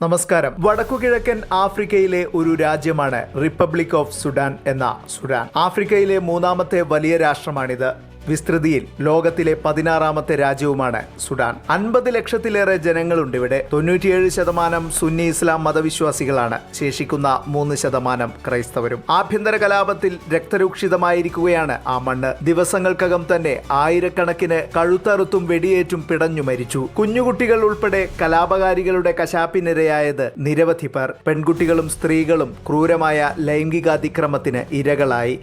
നമസ്കാരം. വടക്കുകിഴക്കൻ ആഫ്രിക്കയിലെ ഒരു രാജ്യമാണ് റിപ്പബ്ലിക് ഓഫ് സുഡാൻ എന്ന സുഡാൻ. ആഫ്രിക്കയിലെ മൂന്നാമത്തെ വലിയ രാഷ്ട്രമാണിത്. വിസ്തൃതിയിൽ ലോകത്തിലെ 16ാമത്തെ രാജ്യവുമാണ് സുഡാൻ. 50 ലക്ഷത്തിലേറെ ജനങ്ങളുണ്ട് ഇവിടെ. 97% സുന്നി ഇസ്ലാം മതവിശ്വാസികളാണ്. ശേഷിക്കുന്ന 3% ക്രൈസ്തവരും. ആഭ്യന്തര കലാപത്തിൽ രക്തരൂക്ഷിതമായിരിക്കുകയാണ് ആ മണ്ണ്. ദിവസങ്ങൾക്കകം തന്നെ ആയിരക്കണക്കിന് കഴുത്തറുത്തും വെടിയേറ്റും പിടഞ്ഞു മരിച്ചു. കുഞ്ഞുകുട്ടികൾ ഉൾപ്പെടെ കലാപകാരികളുടെ കശാപ്പിനിരയായത് നിരവധി പേർ. പെൺകുട്ടികളും സ്ത്രീകളും ക്രൂരമായ ലൈംഗികാതിക്രമത്തിന്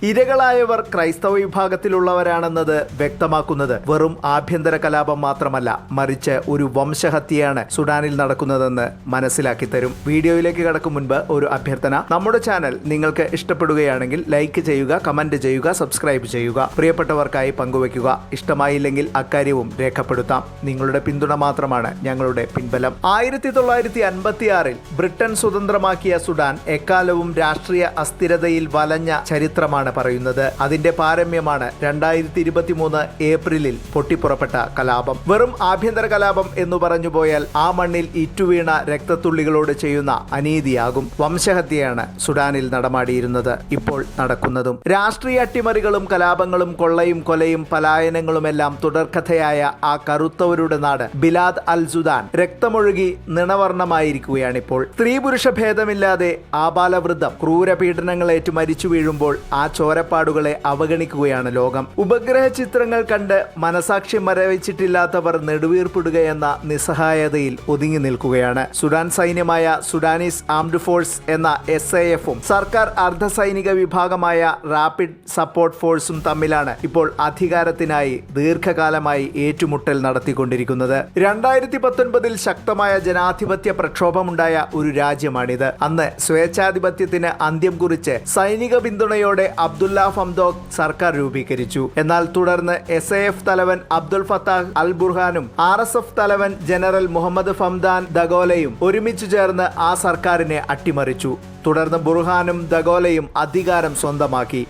ഇരകളായവർ ക്രൈസ്തവ വിഭാഗത്തിലുള്ളവരാണെന്നത് വ്യക്തമാക്കുന്നത് വെറും ആഭ്യന്തര കലാപം മാത്രമല്ല, മറിച്ച് ഒരു വംശഹത്യയാണ് സുഡാനിൽ നടക്കുന്നതെന്ന് മനസ്സിലാക്കി തരും. വീഡിയോയിലേക്ക് കടക്കും മുൻപ് ഒരു അഭ്യർത്ഥന. നമ്മുടെ ചാനൽ നിങ്ങൾക്ക് ഇഷ്ടപ്പെടുകയാണെങ്കിൽ ലൈക്ക് ചെയ്യുക, കമന്റ് ചെയ്യുക, സബ്സ്ക്രൈബ് ചെയ്യുക. പ്രിയപ്പെട്ടവർക്കായി പങ്കുവയ്ക്കുക. ഇഷ്ടമായില്ലെങ്കിൽ അക്കാര്യവും രേഖപ്പെടുത്താം. നിങ്ങളുടെ പിന്തുണ മാത്രമാണ് ഞങ്ങളുടെ പിൻബലം. 1956 ബ്രിട്ടൻ സ്വതന്ത്രമാക്കിയ സുഡാൻ എക്കാലവും രാഷ്ട്രീയ അസ്ഥിരതയിൽ വലഞ്ഞ ചരിത്രമാണ് പറയുന്നത്. അതിന്റെ പാരമ്യമാണ് 2023 ഏപ്രിലിൽ പൊട്ടിപ്പുറപ്പെട്ട കലാപം. വെറും ആഭ്യന്തര കലാപം എന്നു പറഞ്ഞു പോയാൽ ആ മണ്ണിൽ ഇറ്റുവീണ രക്തത്തുള്ളികളോട് ചെയ്യുന്ന അനീതിയാകും. വംശഹത്യയാണ് സുഡാനിൽ നടമാടിയിരുന്നത്, ഇപ്പോൾ നടക്കുന്നതും. രാഷ്ട്രീയ അട്ടിമറികളും കലാപങ്ങളും കൊള്ളയും കൊലയും പലായനങ്ങളുമെല്ലാം തുടർക്കഥയായ ആ കറുത്തവരുടെ നാട് ബിലാദ് അൽ സുഡാൻ രക്തമൊഴുകി നിണവർണ്ണമായിരിക്കുകയാണിപ്പോൾ. സ്ത്രീ പുരുഷ ഭേദമില്ലാതെ ആബാലവൃദ്ധം ക്രൂരപീഡനങ്ങളേറ്റു മരിച്ചു വീഴുമ്പോൾ ആ ചോരപ്പാടുകളെ അവഗണിക്കുകയാണ് ലോകം. ഉപഗ്രഹ ചിത്രങ്ങൾ കണ്ട് മനസാക്ഷ്യം മരവിച്ചിട്ടില്ലാത്തവർ നെടുവീർപ്പിടുകയെന്ന നിസ്സഹായതയിൽ ഒതുങ്ങി നിൽക്കുകയാണ്. സുഡാൻ സൈന്യമായ സുഡാനീസ് ആംഡ് ഫോഴ്സ് എന്ന SAF-ഉം സർക്കാർ അർദ്ധസൈനിക വിഭാഗമായ റാപ്പിഡ് സപ്പോർട്ട് ഫോഴ്സും തമ്മിലാണ് ഇപ്പോൾ അധികാരത്തിനായി ദീർഘകാലമായി ഏറ്റുമുട്ടൽ നടത്തിക്കൊണ്ടിരിക്കുന്നത്. 2019 ശക്തമായ ജനാധിപത്യ പ്രക്ഷോഭമുണ്ടായ ഒരു രാജ്യമാണിത്. അന്ന് സ്വേച്ഛാധിപത്യത്തിന് അന്ത്യം കുറിച്ച് സൈനിക പിന്തുണയോടെ അബ്ദുല്ല ഹംദോക്ക് സർക്കാർ രൂപീകരിച്ചു. എന്നാൽ തുടർന്ന് SAF തലവൻ അബ്ദുൽ ഫത്താഹ് അൽ ബുർഹാനും RSF തലവൻ ജനറൽ മുഹമ്മദ് ഹംദാൻ ദഗോലയും ഒരുമിച്ചു ചേർന്ന് ആ സർക്കാരിനെ അട്ടിമറിച്ചു. തുടർന്ന് ബുർഹാനും ദഗോലയും അധികാരം സ്വന്തമാക്കി.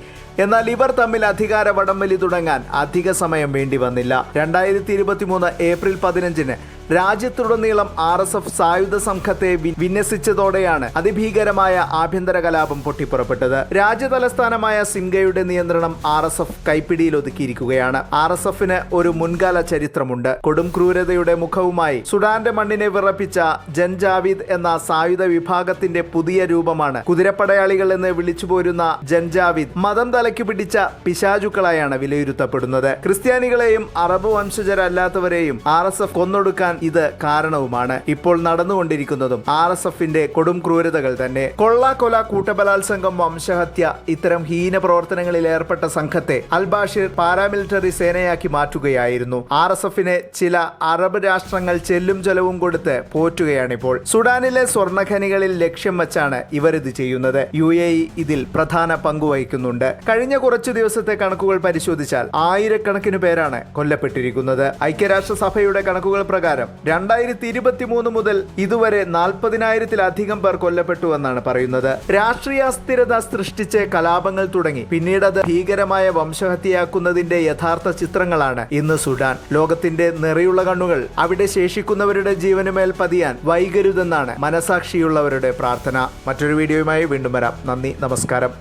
എന്നാൽ ഇവർ തമ്മിൽ അധികാര വടംവലി തുടങ്ങാൻ അധിക സമയം വേണ്ടി വന്നില്ല. 2023 ഏപ്രിൽ 15 രാജ്യത്തുടനീളം RSF സായുധ സംഘത്തെ വിന്യസിച്ചതോടെയാണ് അതിഭീകരമായ ആഭ്യന്തര കലാപം പൊട്ടിപ്പുറപ്പെട്ടത്. രാജ്യതലസ്ഥാനമായ സിംഗയുടെ നിയന്ത്രണം RSF കൈപ്പിടിയിലൊതുക്കിയിരിക്കുകയാണ്. RSF-ന് ഒരു മുൻകാല ചരിത്രമുണ്ട്. കൊടും ക്രൂരതയുടെ മുഖവുമായി സുഡാന്റെ മണ്ണിനെ വിറപ്പിച്ച ജൻജാവിദ് എന്ന സായുധ വിഭാഗത്തിന്റെ പുതിയ രൂപമാണ് കുതിരപ്പടയാളികൾ എന്ന് വിളിച്ചു പോരുന്ന ജൻജാവിദ്. മതം തലയ്ക്ക് പിടിച്ച പിശാചുക്കളായാണ് വിലയിരുത്തപ്പെടുന്നത്. ക്രിസ്ത്യാനികളെയും അറബ് വംശജരല്ലാത്തവരെയും RSF കൊന്നൊടുക്കാൻ ഇത് കാരണവുമാണ്. ഇപ്പോൾ നടന്നുകൊണ്ടിരിക്കുന്നതും RSF-ന്റെ കൊടും ക്രൂരതകൾ തന്നെ. കൊള്ള, കൊല, കൂട്ടബലാത്സംഗം, വംശഹത്യ, ഇത്തരം ഹീന പ്രവർത്തനങ്ങളിൽ ഏർപ്പെട്ട സംഘത്തെ അൽ ബാഷിർ പാരാമിലിറ്ററി സേനയാക്കി മാറ്റുകയായിരുന്നു. RSF-ന് ചില അറബ് രാഷ്ട്രങ്ങൾ ചെല്ലും ചെലവും കൊടുത്ത് പോറ്റുകയാണിപ്പോൾ. സുഡാനിലെ സ്വർണ്ണഖനികളിൽ ലക്ഷ്യം വെച്ചാണ് ഇവരിത് ചെയ്യുന്നത്. UAE ഇതിൽ പ്രധാന പങ്കുവഹിക്കുന്നുണ്ട്. കഴിഞ്ഞ കുറച്ചു ദിവസത്തെ കണക്കുകൾ പരിശോധിച്ചാൽ ആയിരക്കണക്കിന് പേരാണ് കൊല്ലപ്പെട്ടിരിക്കുന്നത്. ഐക്യരാഷ്ട്രസഭയുടെ കണക്കുകൾ പ്രകാരം 2023 മുതൽ ഇതുവരെ 40,000-ത്തിലധികം പേർ കൊല്ലപ്പെട്ടുവെന്നാണ് പറയുന്നത്. രാഷ്ട്രീയ അസ്ഥിരത സൃഷ്ടിച്ച് കലാപങ്ങൾ തുടങ്ങി. പിന്നീട് അത് ഭീകരമായ വംശഹത്യയാക്കുന്നതിന്റെ യഥാർത്ഥ ചിത്രങ്ങളാണ് ഇന്ന് സുഡാൻ. ലോകത്തിന്റെ നിറയുള്ള കണ്ണുകൾ അവിടെ ശേഷിക്കുന്നവരുടെ ജീവനുമേൽ പതിയാൻ വൈകരുതെന്നാണ് മനസാക്ഷിയുള്ളവരുടെ പ്രാർത്ഥന. മറ്റൊരു വീഡിയോയുമായി വീണ്ടും വരാം. നന്ദി, നമസ്കാരം.